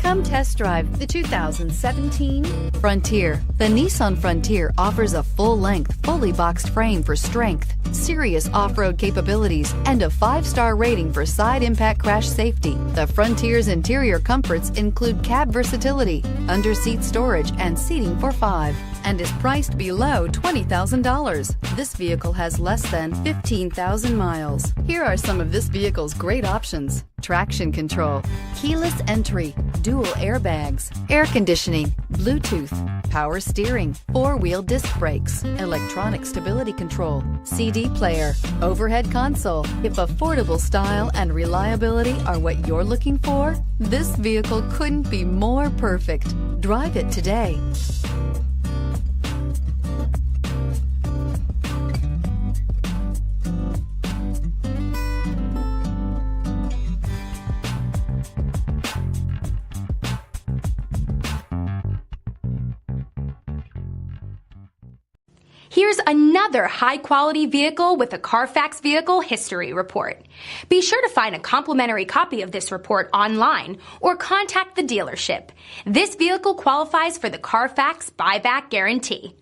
Come test drive the 2017 Frontier. The Nissan Frontier offers a full-length, fully boxed frame for strength, serious off-road capabilities, and a 5-star rating for side impact crash safety. The Frontier's interior comforts include cab versatility, under-seat storage, and seating for 5, and is priced below $20,000. This vehicle has less than 15,000 miles. Here are some of this vehicle's great options: traction control, keyless entry, dual airbags, air conditioning, Bluetooth, power steering, 4-wheel disc brakes, electronic stability control, CD player, overhead console. If affordable style and reliability are what you're looking for, this vehicle couldn't be more perfect. Drive it today. Here's another high-quality vehicle with a CARFAX Vehicle History Report. Be sure to find a complimentary copy of this report online or contact the dealership. This vehicle qualifies for the CARFAX Buyback Guarantee.